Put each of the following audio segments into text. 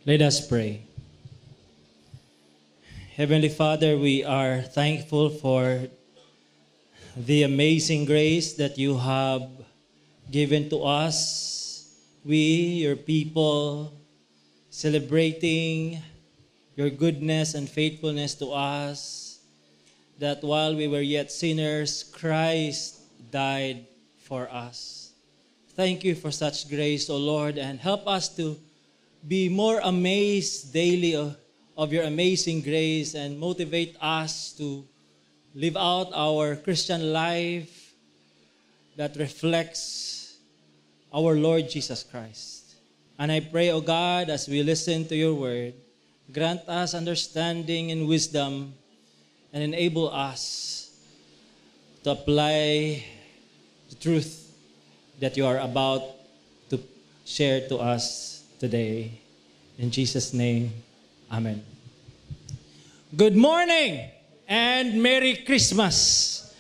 Let us pray. Heavenly Father, we are thankful for the amazing grace that you have given to us. We, your people, celebrating your goodness and faithfulness to us, that while we were yet sinners, Christ died for us. Thank you for such grace, O Lord, and help us to be more amazed daily of your amazing grace and motivate us to live out our Christian life that reflects our Lord Jesus Christ. And I pray, O God, as we listen to your word, grant us understanding and wisdom and enable us to apply the truth that you are about to share to us today. In Jesus' name, amen. Good morning and Merry Christmas.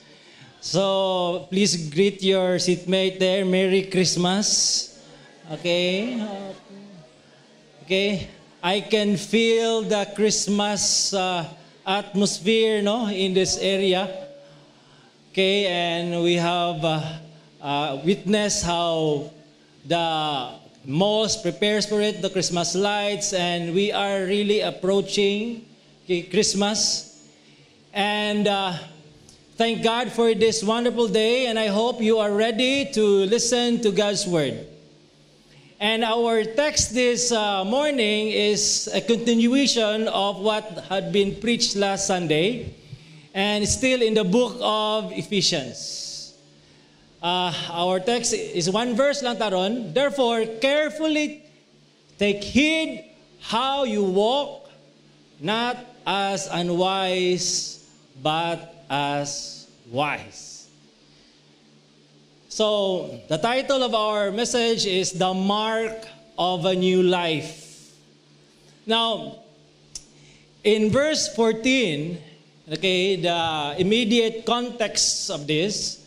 So please greet your seatmate there. Merry Christmas. Okay. I can feel the Christmas atmosphere, in this area. Okay, and we have witnessed how the malls prepares for it, the Christmas lights, and we are really approaching Christmas. And thank God for this wonderful day, and I hope you are ready to listen to God's word. And our text this morning is a continuation of what had been preached last Sunday, and still in the book of Ephesians. Our text is one verse lang taron. Therefore, carefully take heed how you walk, not as unwise, but as wise. So, the title of our message is The Mark of a New Life. Now, in verse 14, the immediate context of this,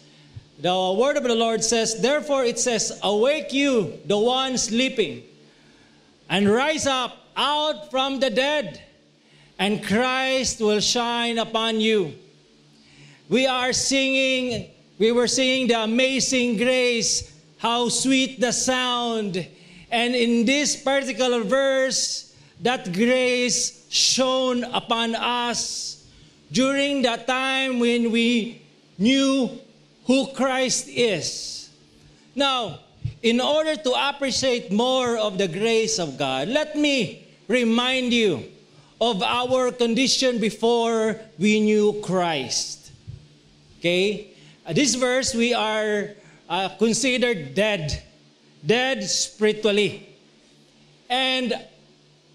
the word of the Lord says, therefore it says, awake you, the one sleeping, and rise up out from the dead, and Christ will shine upon you. We were singing the amazing grace, how sweet the sound. And in this particular verse, that grace shone upon us during the time when we knew who Christ is. Now, in order to appreciate more of the grace of God, let me remind you of our condition before we knew Christ. Okay? This verse, we are considered dead spiritually. And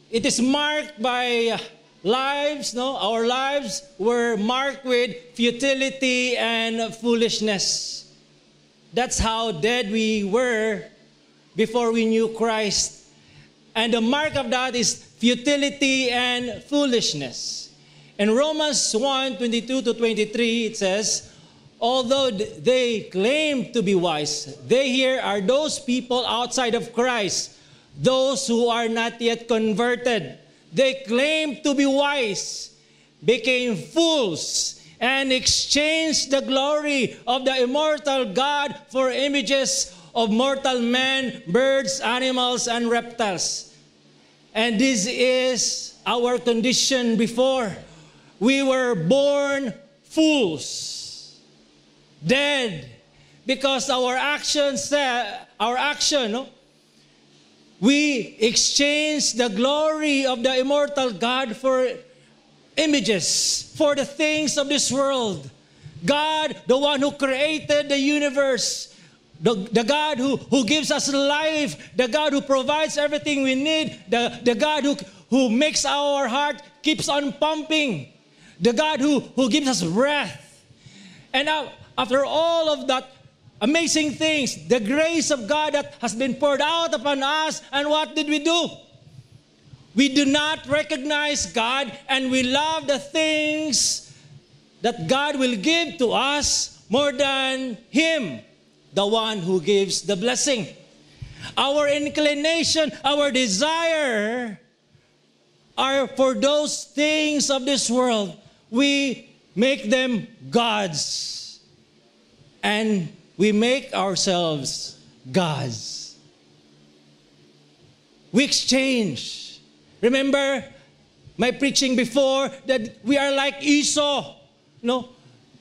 it is marked by lives, our lives were marked with futility and foolishness. That's how dead we were before we knew Christ. And the mark of that is futility and foolishness. In Romans 1:22-23, it says, although they claim to be wise, they here are those people outside of Christ, those who are not yet converted. They claim to be wise, became fools, and exchanged the glory of the immortal God for images of mortal men, birds, animals, and reptiles. And this is our condition before. We were born fools, dead, because we exchanged the glory of the immortal God for images, for the things of this world. God, the one who created the universe, the God who gives us life, the God who provides everything we need, the God who makes our heart keeps on pumping, the God who gives us breath. And now, after all of that amazing things, the grace of God that has been poured out upon us, and what did we do? We do not recognize God, and we love the things that God will give to us more than Him, the one who gives the blessing. Our inclination, our desire are for those things of this world. We make them gods. And we make ourselves gods. We exchange. Remember my preaching before that we are like Esau. No,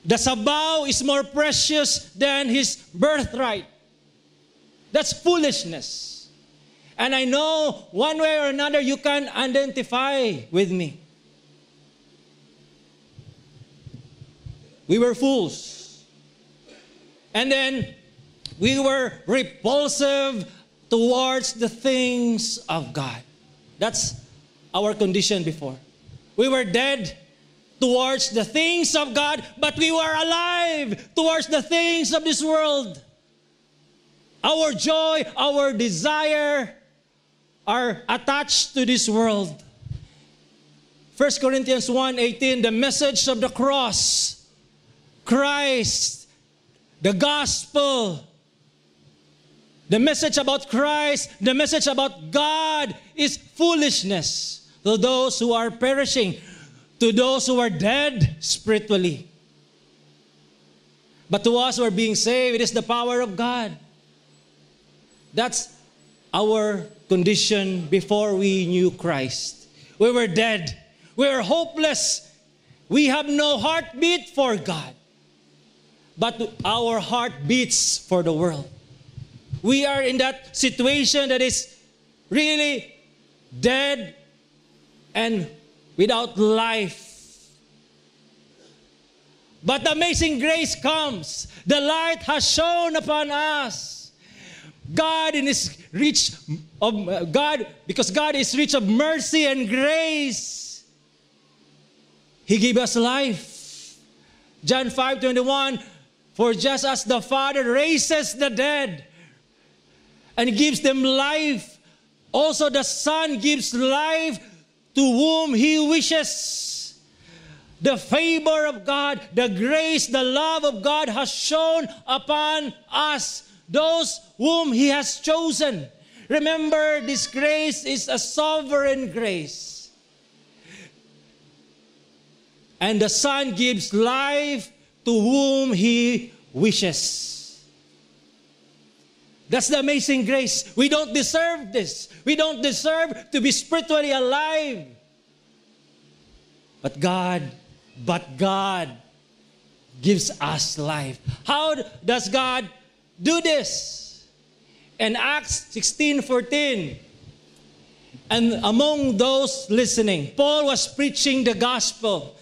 the sabaw is more precious than his birthright. That's foolishness. And I know one way or another you can identify with me. We were fools. And then we were repulsive towards the things of God. That's our condition before. We were dead towards the things of God, but we were alive towards the things of this world. Our joy, our desire are attached to this world. 1 Corinthians 1:18, the message of the cross, Christ, the gospel, the message about Christ, the message about God is foolishness to those who are perishing, to those who are dead spiritually. But to us who are being saved, it is the power of God. That's our condition before we knew Christ. We were dead. We were hopeless. We have no heartbeat for God. But our heart beats for the world. We are in that situation that is really dead and without life. But the amazing grace comes. The light has shone upon us. God in His rich of God, because God is rich of mercy and grace, He gave us life. John 5:21, for just as the Father raises the dead and gives them life, also the Son gives life to whom He wishes. The favor of God, the grace, the love of God has shone upon us, those whom He has chosen. Remember, this grace is a sovereign grace. And the Son gives life to whom He wishes. That's the amazing grace. We don't deserve this. We don't deserve to be spiritually alive. But God gives us life. How does God do this? In Acts 16:14, and among those listening, Paul was preaching the gospel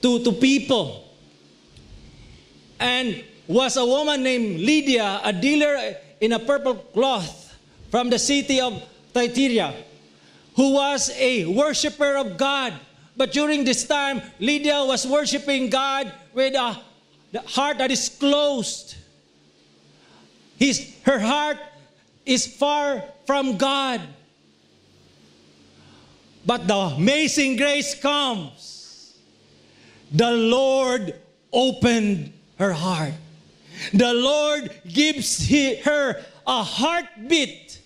to people. And was a woman named Lydia, a dealer in a purple cloth from the city of Thyatira, who was a worshiper of God. But during this time, Lydia was worshiping God with a heart that is closed. Her heart is far from God. But the amazing grace comes. The Lord opened her heart. The Lord gives her a heartbeat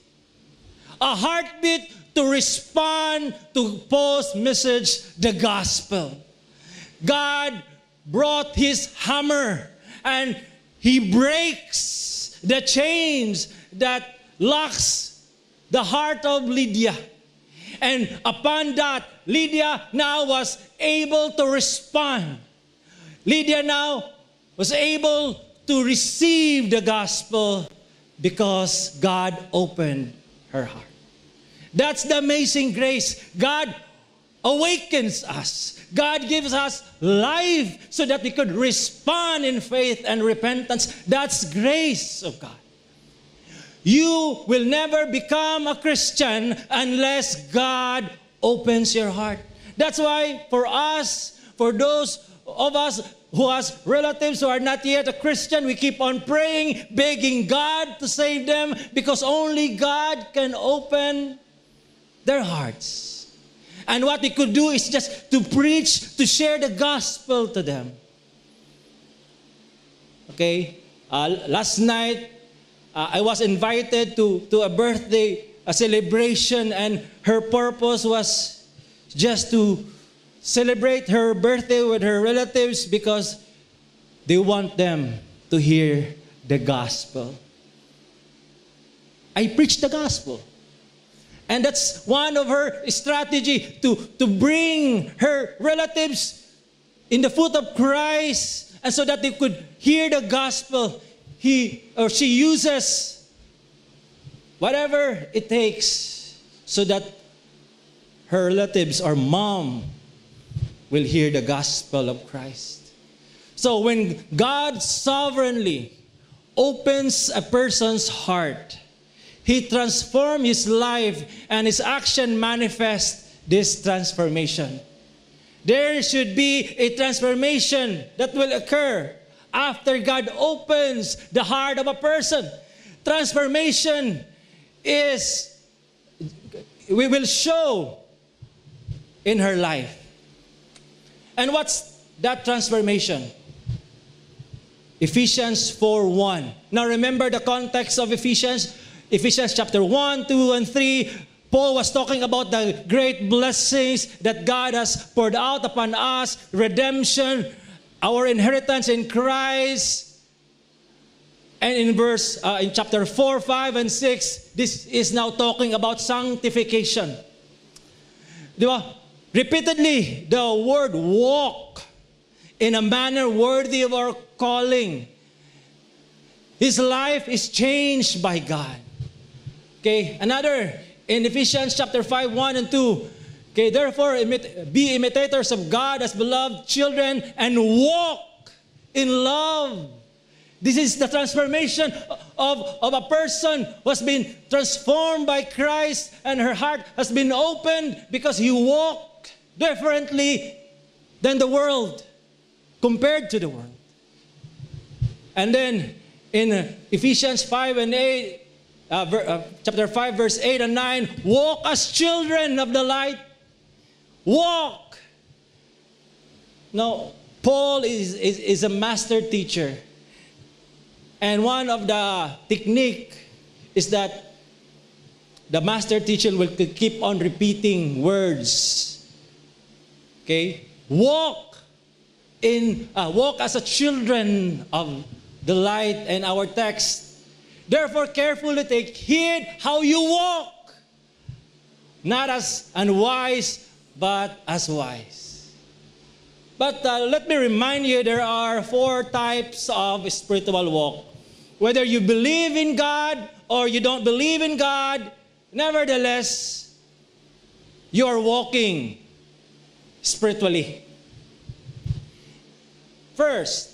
to respond to Paul's message, the gospel. God brought His hammer and He breaks the chains that locks the heart of Lydia. And upon that, Lydia now was able to respond. Lydia now was able to receive the gospel because God opened her heart. That's the amazing grace. God awakens us. God gives us life so that we could respond in faith and repentance. That's grace of God. You will never become a Christian unless God opens your heart. That's why for us, for those of us who has relatives who are not yet a Christian, we keep on praying, begging God to save them, because only God can open their hearts. And what we could do is just to preach, to share the gospel to them. Okay? Last night, I was invited to a birthday celebration, and her purpose was just to celebrate her birthday with her relatives because they want them to hear the gospel. I preach the gospel. And that's one of her strategy to bring her relatives in the foot of Christ, and so that they could hear the gospel. He or she uses whatever it takes so that her relatives or mom will hear the gospel of Christ. So when God sovereignly opens a person's heart, He transforms his life, and his action manifests this transformation. There should be a transformation that will occur after God opens the heart of a person. Transformation we will show in her life. And what's that transformation? Ephesians 4:1. Now remember the context of Ephesians. Ephesians chapter 1, 2, and 3. Paul was talking about the great blessings that God has poured out upon us, redemption, our inheritance in Christ. And in chapter 4, 5, and 6, this is now talking about sanctification. Diba? Repeatedly, the word walk in a manner worthy of our calling. His life is changed by God. Okay, another in Ephesians chapter 5, 1 and 2. Okay, therefore, be imitators of God as beloved children and walk in love. This is the transformation of a person who has been transformed by Christ, and her heart has been opened because he walked differently than the world, compared to the world. And then in Ephesians 5 and 8, chapter 5, verse 8 and 9, walk as children of the light. Walk. Now, Paul is a master teacher. And one of the technique is that the master teacher will keep on repeating words. Okay? Walk as a children of the light. And our text, therefore carefully take heed how you walk, not as unwise, but as wise. But let me remind you, there are 4 types of spiritual walk. Whether you believe in God or you don't believe in God, nevertheless, you are walking spiritually. First,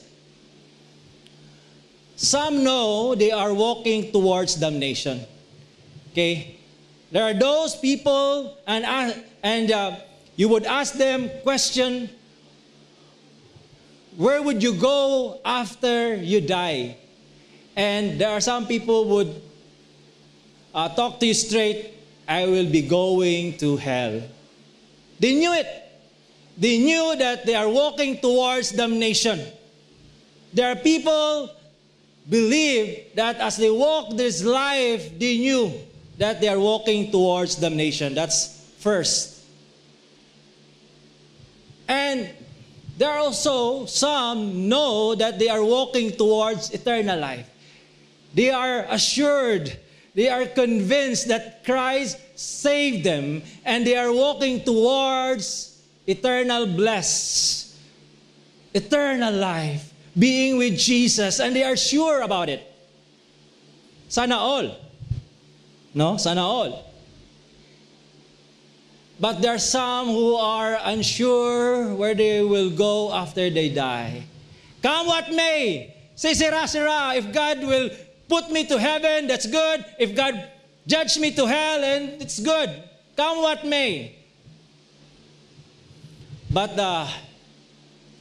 some know they are walking towards damnation. Okay? There are those people, and you would ask them question, where would you go after you die? And there are some people would talk to you straight, I will be going to hell. They knew it. They knew that they are walking towards damnation. There are people believe that as they walk this life, they knew that they are walking towards damnation. That's first. And there are also some know that they are walking towards eternal life. They are assured, they are convinced that Christ saved them, and they are walking towards eternal bliss, eternal life, being with Jesus, and they are sure about it. Sana all. No? Sana all. But there are some who are unsure where they will go after they die. Come what may. Say, sira, if God will put me to heaven, that's good. If God judge me to hell, and it's good. Come what may. But the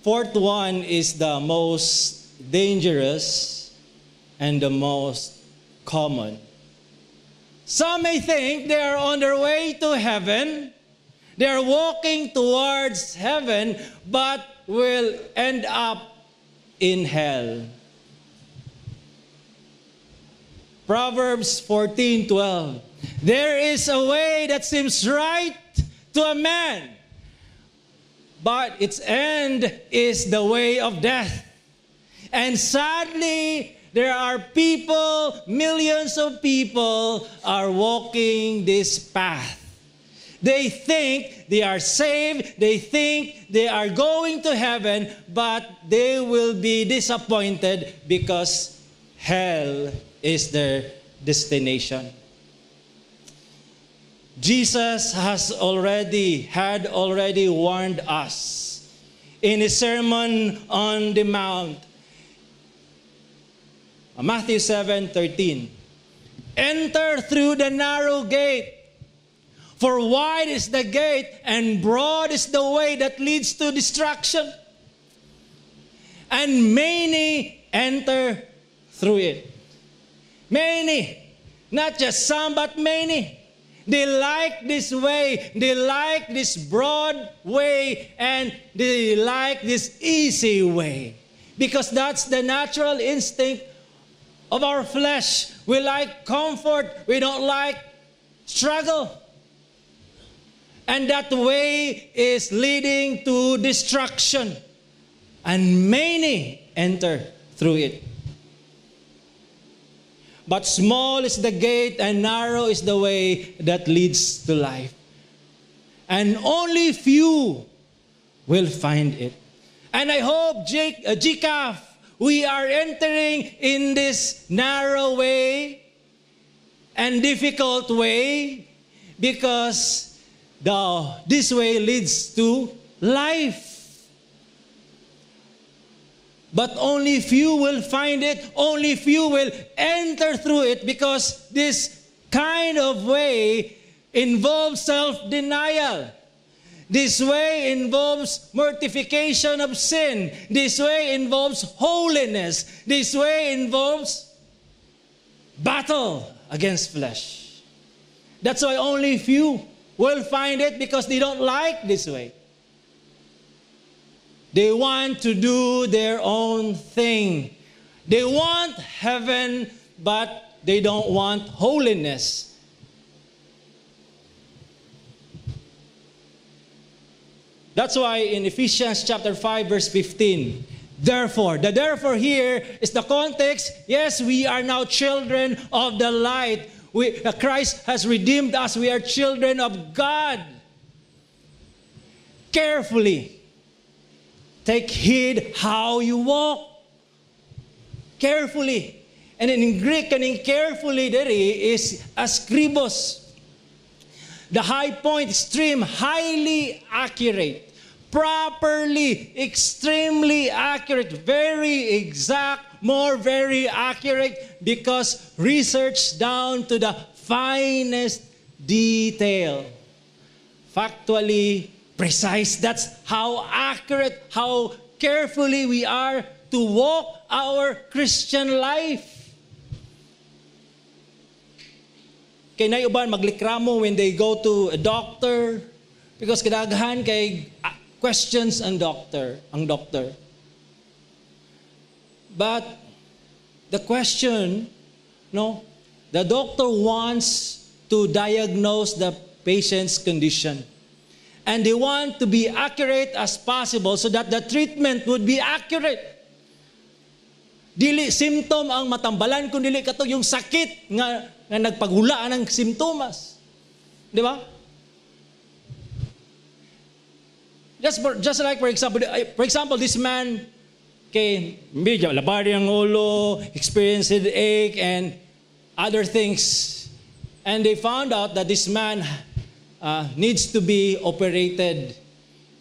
4th one is the most dangerous and the most common. Some may think they are on their way to heaven. They are walking towards heaven, but will end up in hell. Proverbs 14:12. There is a way that seems right to a man, but its end is the way of death. And sadly, there are people, millions of people are walking this path. They think they are saved, they think they are going to heaven, but they will be disappointed because hell is their destination. Jesus had already warned us in his Sermon on the Mount. Matthew 7:13. Enter through the narrow gate, for wide is the gate and broad is the way that leads to destruction, and many enter through it. Many, not just some, but many. They like this way, they like this broad way, and they like this easy way. Because that's the natural instinct of our flesh. We like comfort, we don't like struggle. And that way is leading to destruction. And many enter through it. But small is the gate and narrow is the way that leads to life. And only few will find it. And I hope, GCAF, we are entering in this narrow way and difficult way because this way leads to life. But only few will find it, only few will enter through it because this kind of way involves self-denial. This way involves mortification of sin. This way involves holiness. This way involves battle against flesh. That's why only few will find it because they don't like this way. They want to do their own thing. They want heaven, but they don't want holiness. That's why in Ephesians chapter 5, verse 15, therefore, the therefore here is the context. Yes, we are now children of the light. Christ has redeemed us. We are children of God. Carefully take heed how you walk. Carefully. And in Greek, and in carefully, there is askribos. The high point, extreme, highly accurate, properly, extremely accurate, very exact, more very accurate, because research down to the finest detail. Factually precise. That's how accurate, how carefully we are to walk our Christian life. Kay na uban maglikramo when they go to a doctor because kadaghan kay questions ang doctor. But the question, the doctor wants to diagnose the patient's condition. And they want to be accurate as possible so that the treatment would be accurate. Dili symptom ang matambalan kung dili kato yung sakit nga nagpaghulaan ng simptomas. Di ba? Just like for example, this man kay medyo labari ang ulo, experienced headache and other things. And they found out that this man needs to be operated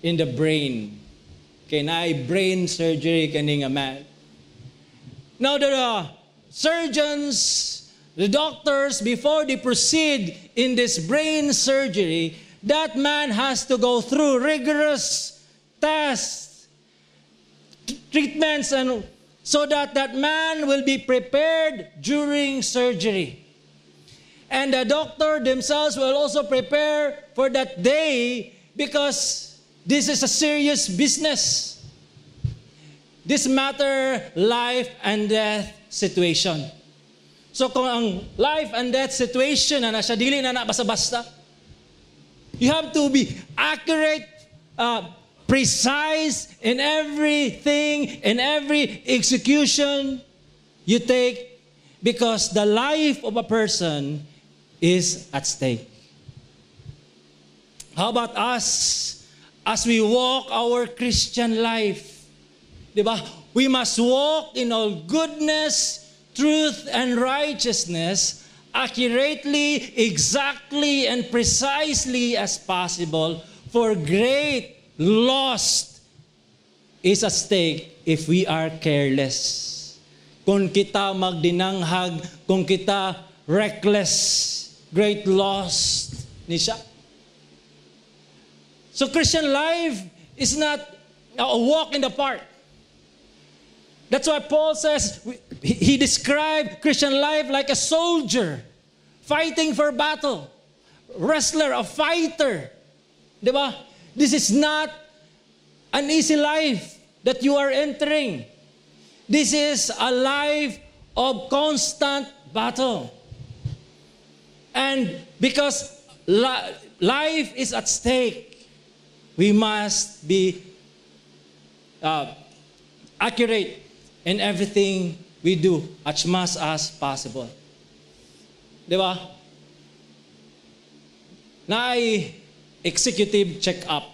in the brain. Kay naay brain surgery kaning a man. Now the surgeons, the doctors, before they proceed in this brain surgery, that man has to go through rigorous tests, treatments, and so that man will be prepared during surgery. And the doctor themselves will also prepare for that day because this is a serious business. This matter, life and death situation. So kung ang life and death situation na nasa dili na basta-basta, you have to be accurate, precise in everything, in every execution you take, because the life of a person is at stake. How about us as we walk our Christian life? Diba? We must walk in all goodness, truth, and righteousness accurately, exactly, and precisely as possible, for great loss is at stake if we are careless. Kung kita magdinanghag, kung kita reckless, great loss ni siya. So Christian life is not a walk in the park. That's why Paul says, he described Christian life like a soldier fighting for battle. Wrestler, a fighter. Diba? This is not an easy life that you are entering. This is a life of constant battle. And because life is at stake, we must be accurate in everything we do as much as possible. Di ba? Naay executive check-up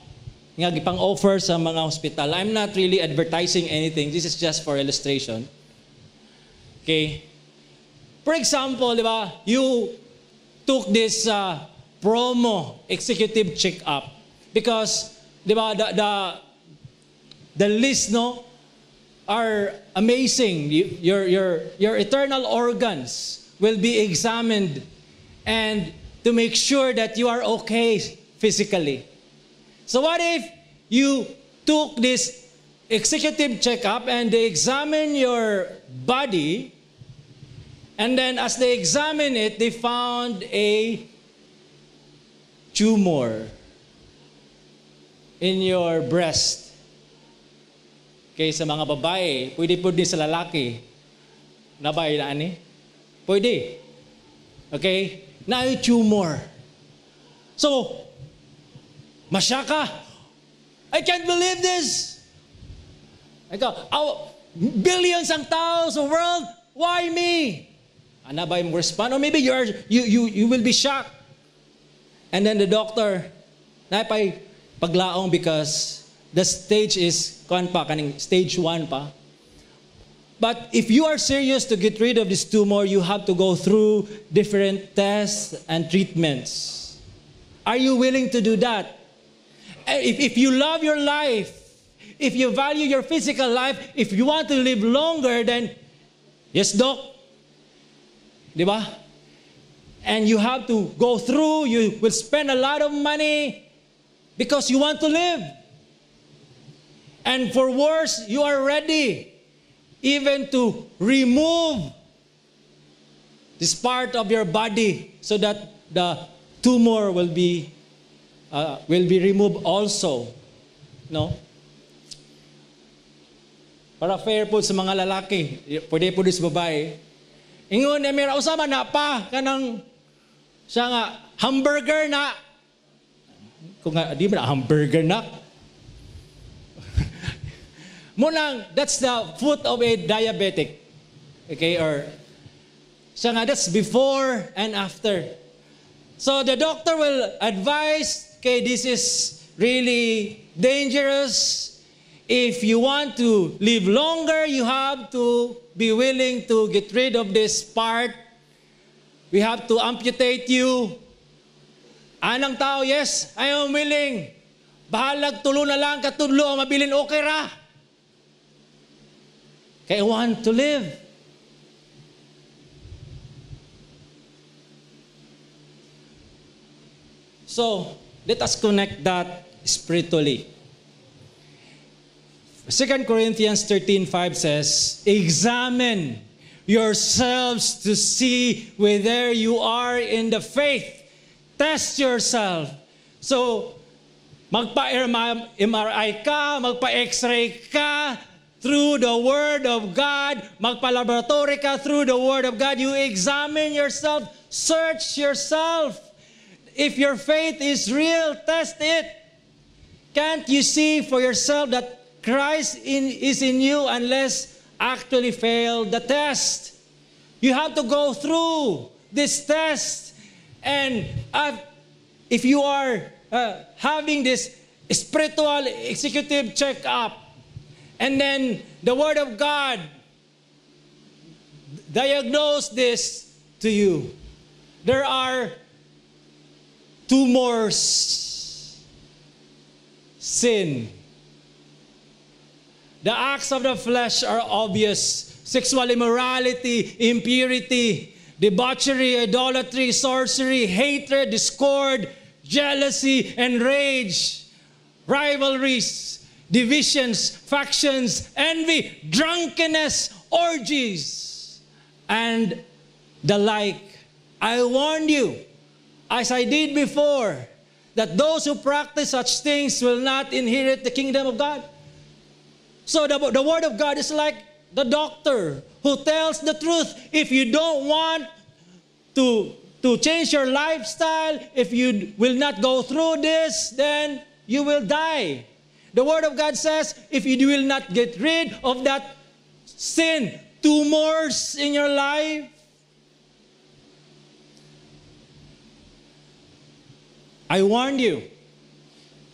nga gipang offer sa mga hospital. I'm not really advertising anything. This is just for illustration. Okay? For example, di ba, you took this promo executive check-up because, di ba, the list, no, are amazing. Your internal organs will be examined and to make sure that you are okay physically. So what if you took this executive checkup and they examine your body, and then as they examine it, they found a tumor in your breast. Okay, sa mga babae, pwede po din sa lalaki. Nabay na ani? Pwede. Okay? Na yung tumor. So, masyaka. I can't believe this. Ikaw, billions ang tao sa world, why me? Ano ba yung respond? Or maybe you will be shocked. And then the doctor, napay paglaong because the stage is stage 1 pa. But if you are serious to get rid of this tumor, you have to go through different tests and treatments. Are you willing to do that? If you love your life, if you value your physical life, if you want to live longer, then yes, doc. Di ba? And you have to go through, you will spend a lot of money because you want to live. And for worse, you are ready even to remove this part of your body so that the tumor will be removed also. No? Para fair po sa mga lalaki, pwede po din sa babae. Ingon na mira usama na pa kanang siya nga hamburger na. Kung nga di ba hamburger na? Munang, that's the foot of a diabetic. Okay, or siya nga, that's before and after. So the doctor will advise, okay, this is really dangerous. If you want to live longer, you have to be willing to get rid of this part. We have to amputate you. Anang tao, yes, I am willing. Bahalag tulo na lang, katudlo, mabilin okay ra. I want to live. So, let us connect that spiritually. 2 Corinthians 13:5 says, examine yourselves to see whether you are in the faith. Test yourself. So, magpa-MRI ka, magpa-X-ray ka, through the Word of God, magpa-laboratory ka through the Word of God, you examine yourself, search yourself. If your faith is real, test it. can't you see for yourself that Christ is in you unless actually fail the test? You have to go through this test. And if you are having this spiritual executive check-up, and then the Word of God diagnose this to you, there are tumors, sin. The acts of the flesh are obvious: sexual immorality, impurity, debauchery, idolatry, sorcery, hatred, discord, jealousy, and rage, rivalries, divisions, factions, envy, drunkenness, orgies, and the like. I warn you, as I did before, that those who practice such things will not inherit the kingdom of God. So the Word of God is like the doctor who tells the truth. If you don't want to change your lifestyle, if you will not go through this, then you will die. The Word of God says, if you will not get rid of that sin, tumors in your life, I warn you,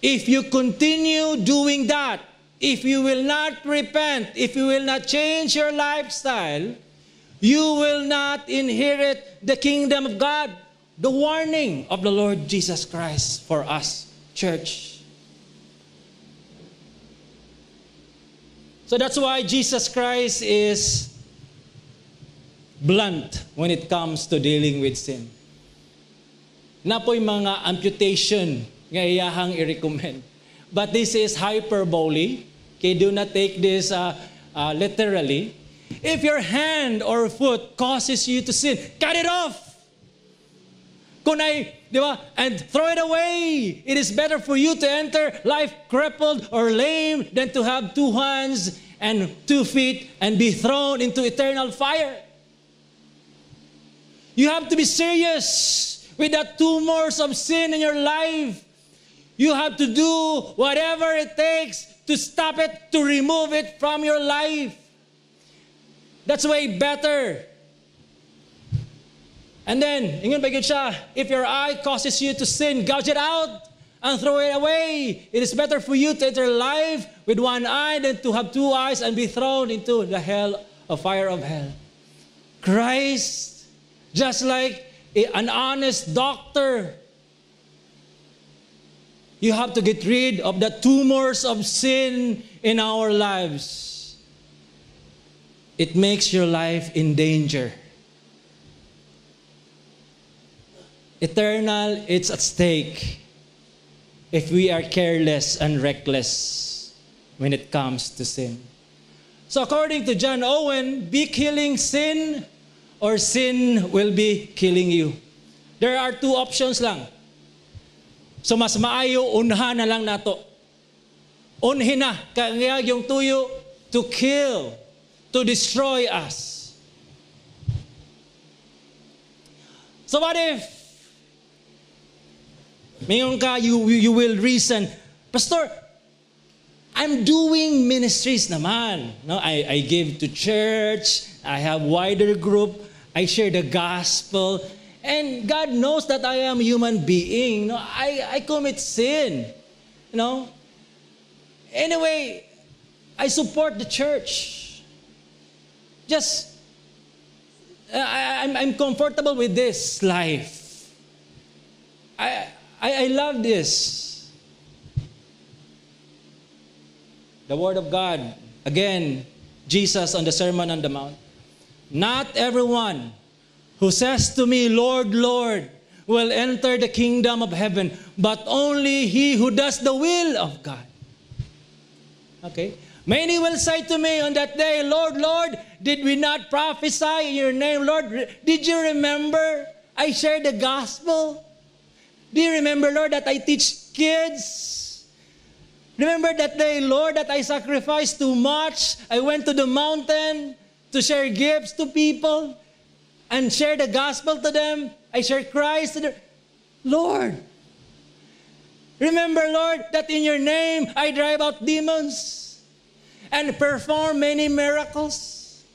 if you continue doing that, if you will not repent, if you will not change your lifestyle, you will not inherit the kingdom of God. The warning of the Lord Jesus Christ for us, church. So that's why Jesus Christ is blunt when it comes to dealing with sin. Na po'y mga amputation nga iyahang i-recommend. But this is hyperbole. Okay, do not take this literally. If your hand or foot causes you to sin, cut it off. Di ba? And throw it away. It is better for you to enter life crippled or lame than to have 2 hands and 2 feet and be thrown into eternal fire. You have to be serious with the tumors of sin in your life. You have to do whatever it takes to stop it, to remove it from your life. That's way better. And then, ingon ba gyud siya, if your eye causes you to sin, gouge it out and throw it away. It is better for you to enter life with 1 eye than to have 2 eyes and be thrown into the fire of hell. Christ, just like an honest doctor, you have to get rid of the tumors of sin in our lives. It makes your life in danger. Eternal, it's at stake if we are careless and reckless when it comes to sin. So according to John Owen, be killing sin or sin will be killing you. There are 2 options lang. So mas maayo, unhan na lang nato. Unhin na, kaya yung tuyo to kill, to destroy us. So what if, mayon ka, you will reason, Pastor, I'm doing ministries naman. No, I give to church, I have wider group, I share the gospel, and God knows that I am a human being. No, I commit sin. You know? Anyway, I support the church. Just, I'm comfortable with this life. I love this. The Word of God. Again, Jesus on the Sermon on the Mount. Not everyone who says to me, Lord, Lord, will enter the kingdom of heaven, but only he who does the will of God. Okay? Many will say to me on that day, Lord, Lord, did we not prophesy in your name? Lord, did you remember I shared the gospel? Do you remember, Lord, that I teach kids? Remember that day, Lord, that I sacrificed too much? I went to the mountain to share gifts to people and share the gospel to them. I share Christ to them. Lord, Remember, Lord, that in your name I drive out demons and perform many miracles.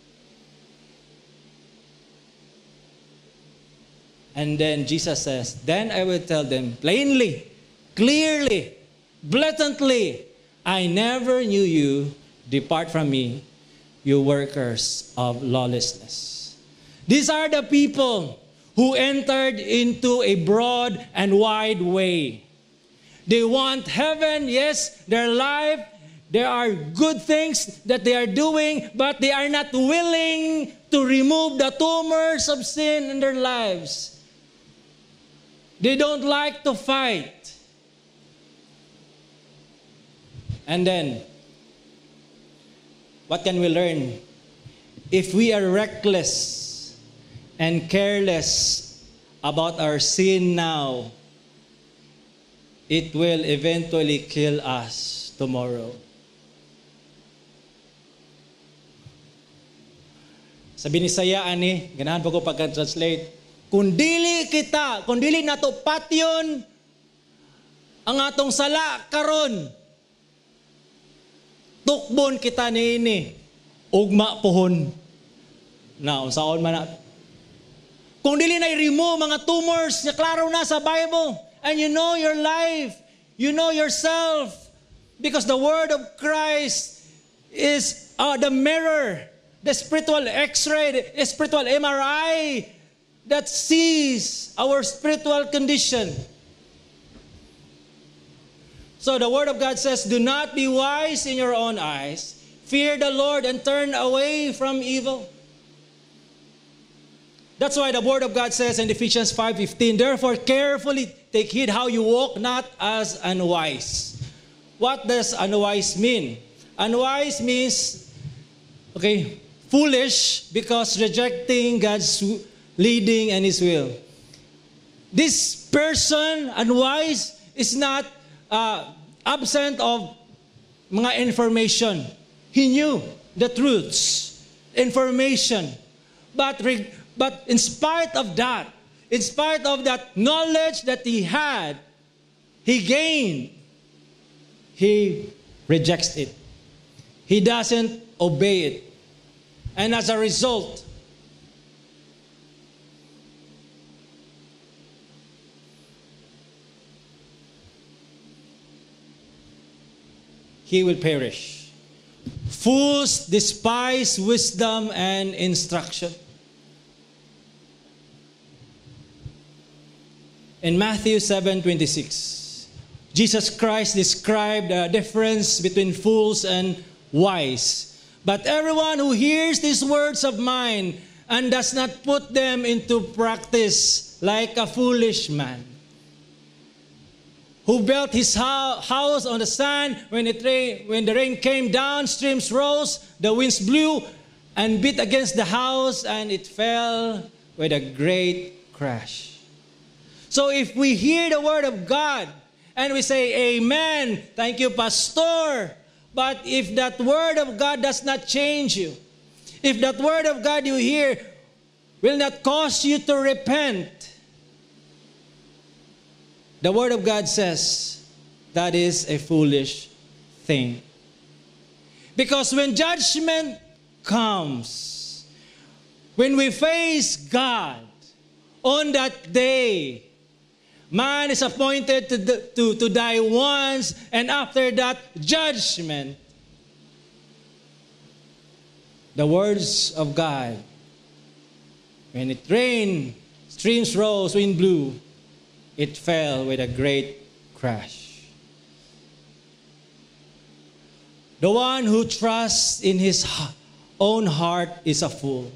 And then Jesus says, then I will tell them plainly, clearly, blatantly, I never knew you. Depart from me, you workers of lawlessness. These are the people who entered into a broad and wide way. They want heaven, yes, their life, there are good things that they are doing, but they are not willing to remove the tumors of sin in their lives. They don't like to fight. And then, what can we learn? If we are reckless and careless about our sin now, it will eventually kill us tomorrow. Sabi ni Saya ani, ganahan pa ko pagka-translate, kung dili nato patyon ang atong sala karon, tukbon kita niini, ugma pohon. Na, unsaon man na. Kung dili na i-remove mga tumors, na klaro na sa Bible, and you know your life, you know yourself, because the word of Christ is the mirror, the spiritual x-ray, the spiritual MRI that sees our spiritual condition. So the word of God says, do not be wise in your own eyes. Fear the Lord and turn away from evil. That's why the word of God says in Ephesians 5:15, therefore carefully take heed how you walk, not as unwise. What does unwise mean? Unwise means, foolish because rejecting God's leading and His will. This person, unwise, is not absent of mga information. He knew the truths, information. But in spite of that, in spite of that knowledge that he had, he gained, he rejects it. He doesn't obey it. And as a result, he will perish. Fools despise wisdom and instruction. In Matthew 7:26, Jesus Christ described the difference between fools and wise. But everyone who hears these words of mine and does not put them into practice, like a foolish man, who built his house on the sand, when the rain came down, streams rose, the winds blew and beat against the house, and it fell with a great crash. So if we hear the word of God and we say, amen, thank you, pastor, but if that word of God does not change you, if that word of God you hear will not cause you to repent, the word of God says that is a foolish thing. Because when judgment comes, when we face God on that day, man is appointed to die once, and after that, judgment. The words of God, when it rained, streams rose, wind blew, it fell with a great crash. The one who trusts in his own heart is a fool.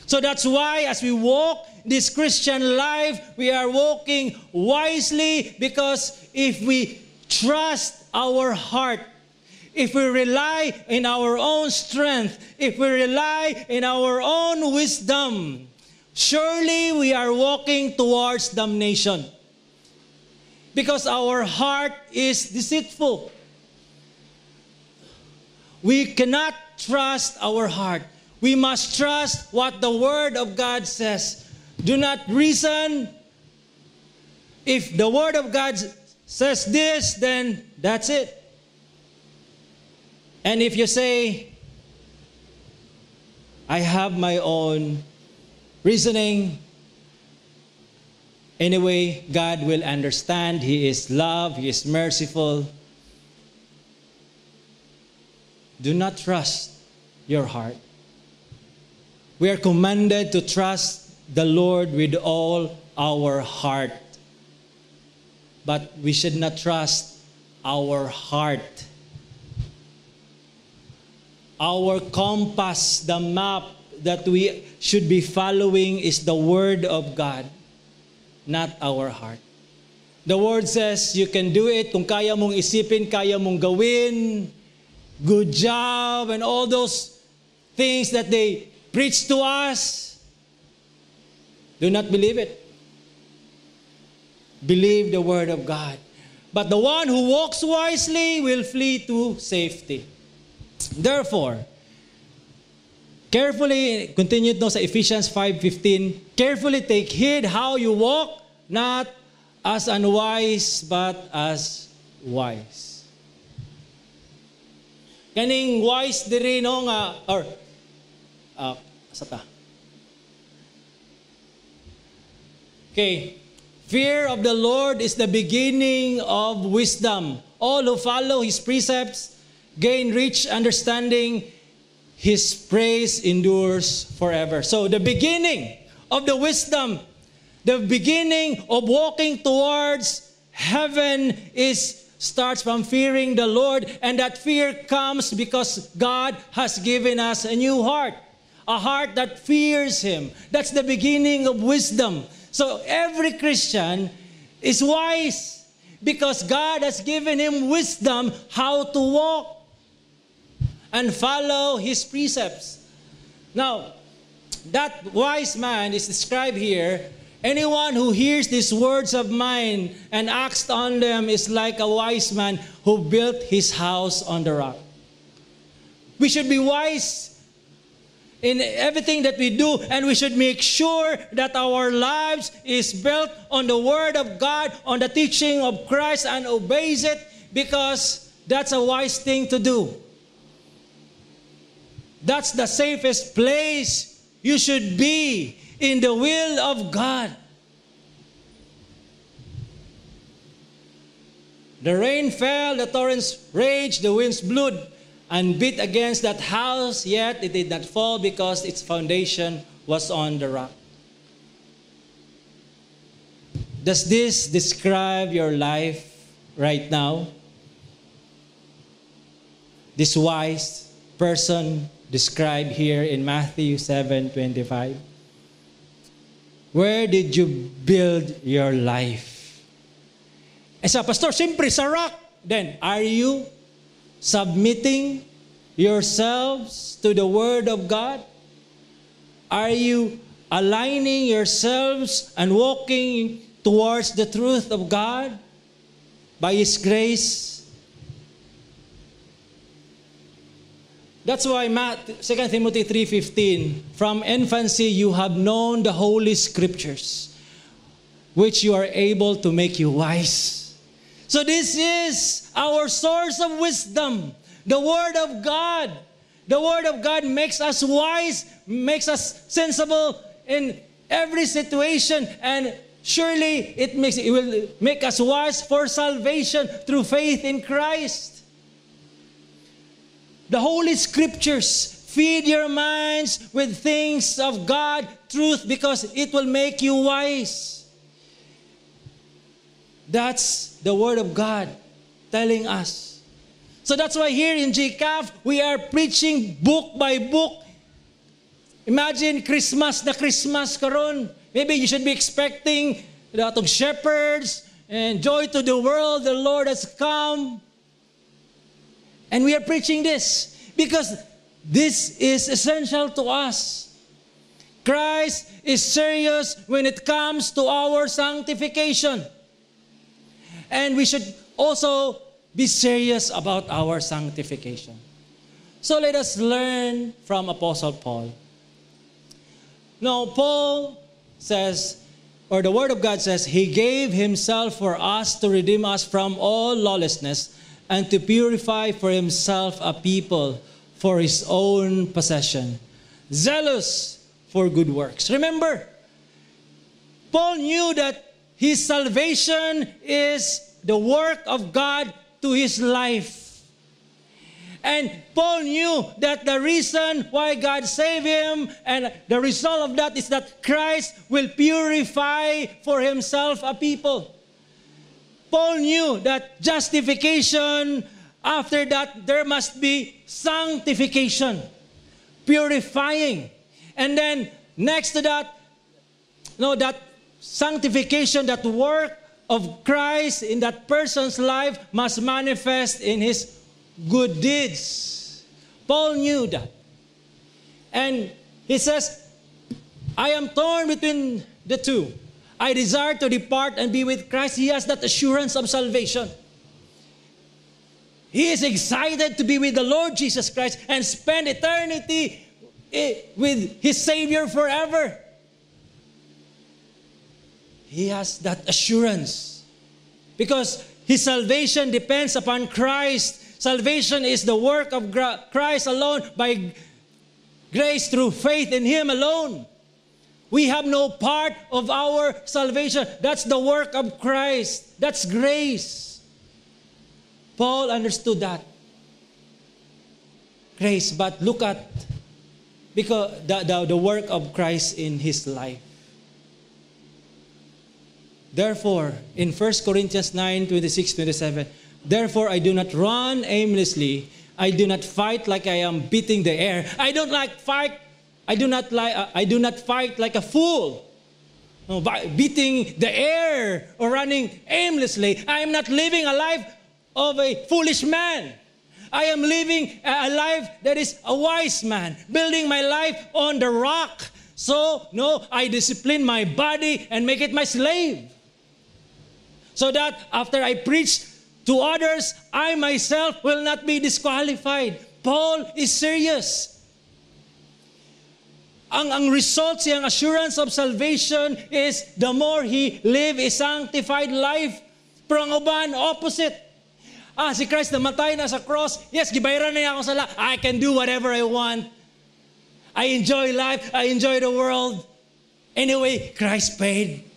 So that's why as we walk this Christian life, we are walking wisely, because if we trust our heart, if we rely in our own strength, if we rely in our own wisdom, surely we are walking towards damnation. Because our heart is deceitful. We cannot trust our heart. We must trust what the Word of God says. Do not reason. If the Word of God says this, then that's it. And if you say, I have my own reasoning, anyway, God will understand. He is love. He is merciful. Do not trust your heart. We are commanded to trust the Lord with all our heart. But we should not trust our heart. Our compass, the map that we should be following is the Word of God, not our heart. The Word says you can do it kung kaya mong isipin, kaya mong gawin, good job, and all those things that they preach to us. Do not believe it. Believe the Word of God. But the one who walks wisely will flee to safety. Therefore, carefully, continued no sa Ephesians 5:15, carefully take heed how you walk, not as unwise, but as wise. Kaning wise diri no nga, or, sata. Okay, fear of the Lord is the beginning of wisdom. All who follow His precepts gain rich understanding. His praise endures forever. So the beginning of the wisdom, the beginning of walking towards heaven starts from fearing the Lord, and that fear comes because God has given us a new heart, a heart that fears Him. That's the beginning of wisdom. So every Christian is wise because God has given him wisdom how to walk and follow His precepts. Now, that wise man is described here. Anyone who hears these words of mine and acts on them is like a wise man who built his house on the rock. We should be wise in everything that we do, and we should make sure that our lives is built on the Word of God, on the teaching of Christ, and obeys it, because that's a wise thing to do. That's the safest place you should be, in the will of God. The rain fell, the torrents raged, the winds blew and beat against that house, yet it did not fall because its foundation was on the rock. Does this describe your life right now? This wise person described here in Matthew 7:25. Where did you build your life? Eh sa pastor, siyempre sa rock. Then, are you submitting yourselves to the Word of God? Are you aligning yourselves and walking towards the truth of God by His grace? That's why 2 Timothy 3:15, from infancy you have known the Holy Scriptures, which you are able to make you wise. So this is our source of wisdom, the Word of God. The Word of God makes us wise, makes us sensible in every situation, and surely it will make us wise for salvation through faith in Christ. The Holy Scriptures feed your minds with things of God, truth, because it will make you wise. That's the Word of God telling us. So that's why here in GCAF, we are preaching book by book. Imagine Christmas na Christmas karon. Maybe you should be expecting the shepherds and joy to the world, the Lord has come. And we are preaching this because this is essential to us. Christ is serious when it comes to our sanctification. And we should also be serious about our sanctification. So let us learn from Apostle Paul. Now, Paul says, or the Word of God says, He gave Himself for us to redeem us from all lawlessness and to purify for Himself a people for His own possession, zealous for good works. Remember, Paul knew that his salvation is the work of God to his life. And Paul knew that the reason why God saved him and the result of that is that Christ will purify for Himself a people. Paul knew that justification, after that, there must be sanctification, purifying. And then, next to that, that sanctification, that work of Christ in that person's life must manifest in his good deeds. Paul knew that. And he says, I am torn between the two. I desire to depart and be with Christ. He has that assurance of salvation. He is excited to be with the Lord Jesus Christ and spend eternity with his Savior forever. He has that assurance because his salvation depends upon Christ. Salvation is the work of Christ alone, by grace through faith in Him alone. We have no part of our salvation. That's the work of Christ. That's grace. Paul understood that. Grace, but look at because the work of Christ in his life. Therefore, in 1 Corinthians 9:26-27, therefore I do not run aimlessly. I do not fight like I am beating the air. I do not fight like a fool, beating the air or running aimlessly. I am not living a life of a foolish man. I am living a life that is a wise man, building my life on the rock. So, I discipline my body and make it my slave. So that after I preach to others, I myself will not be disqualified. Paul is serious. Ang result siyang assurance of salvation is the more he live a sanctified life. Pero ang uban, opposite. Si Christ namatay na sa cross. Yes, gibayaran na niya ako sa I can do whatever I want. I enjoy life. I enjoy the world. Anyway, Christ paid.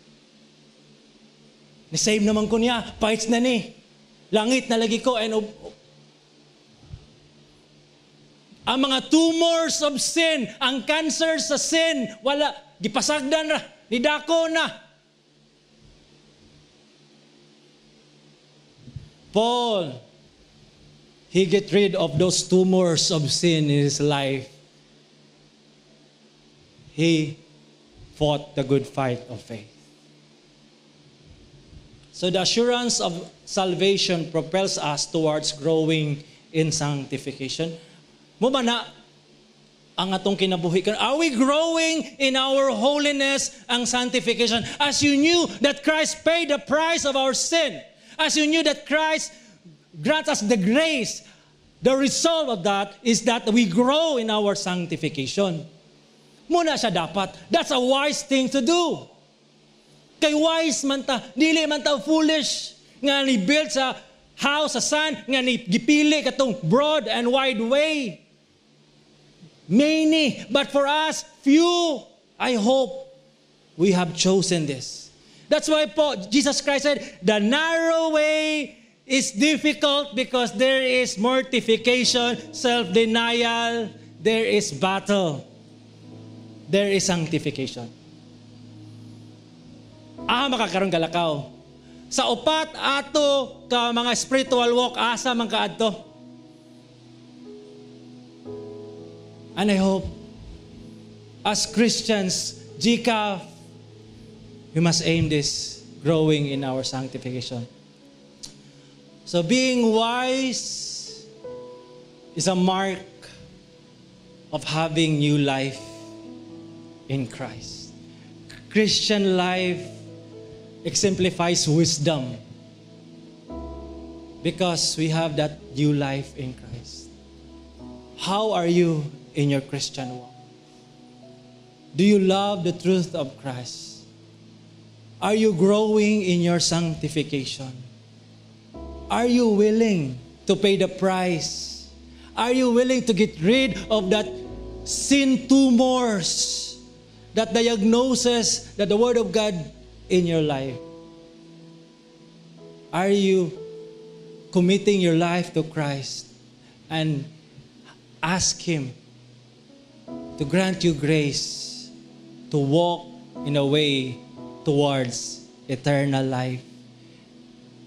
Ni-save naman ko niya. Fights na ni. Langit na lagi ko. And ang mga tumors of sin, ang cancer sa sin, wala. Gipasagdan na. Nidako na. Paul, he get rid of those tumors of sin in his life. He fought the good fight of faith. So the assurance of salvation propels us towards growing in sanctification. Mo ba na ang atong kinabuhi? Are we growing in our holiness and sanctification? As you knew that Christ paid the price of our sin, as you knew that Christ grants us the grace, the result of that is that we grow in our sanctification. Muna siya dapat. That's a wise thing to do. Kay wise man ta, dili man ta foolish, nga ni build sa house, sa sun, nga ni gipili katong broad and wide way. Many, but for us, few. I hope we have chosen this. That's why Jesus Christ said, the narrow way is difficult because there is mortification, self-denial, there is battle, there is sanctification. Makakaroon kalakaw. Sa upat ato ka mga spiritual walk, asa man kaadto. And I hope, as Christians, GCAF, we must aim this, growing in our sanctification. So being wise is a mark of having new life in Christ. Christian life exemplifies wisdom because we have that new life in Christ. How are you in your Christian walk? Do you love the truth of Christ? Are you growing in your sanctification? Are you willing to pay the price? Are you willing to get rid of that sin tumors, that diagnosis, that the Word of God in your life? Are you committing your life to Christ and ask Him to grant you grace to walk in a way towards eternal life?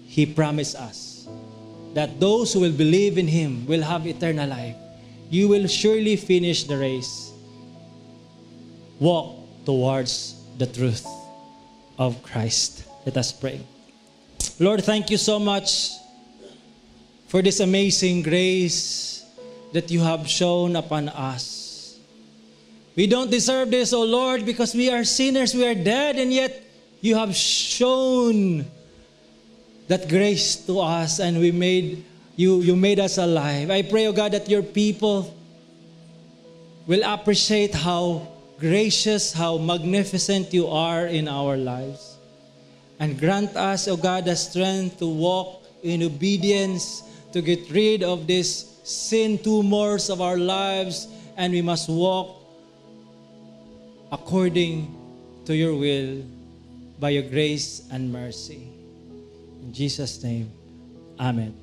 He promised us that those who will believe in Him will have eternal life. You will surely finish the race. Walk towards the truth of Christ. Let us pray. Lord, thank you so much for this amazing grace that you have shown upon us. We don't deserve this, O Lord, because we are sinners, we are dead, and yet you have shown that grace to us, and you made us alive. I pray, O God, that your people will appreciate how gracious, how magnificent you are in our lives. And grant us, O God, the strength to walk in obedience, to get rid of these sin tumors of our lives, and we must walk according to your will by your grace and mercy. In Jesus' name, Amen.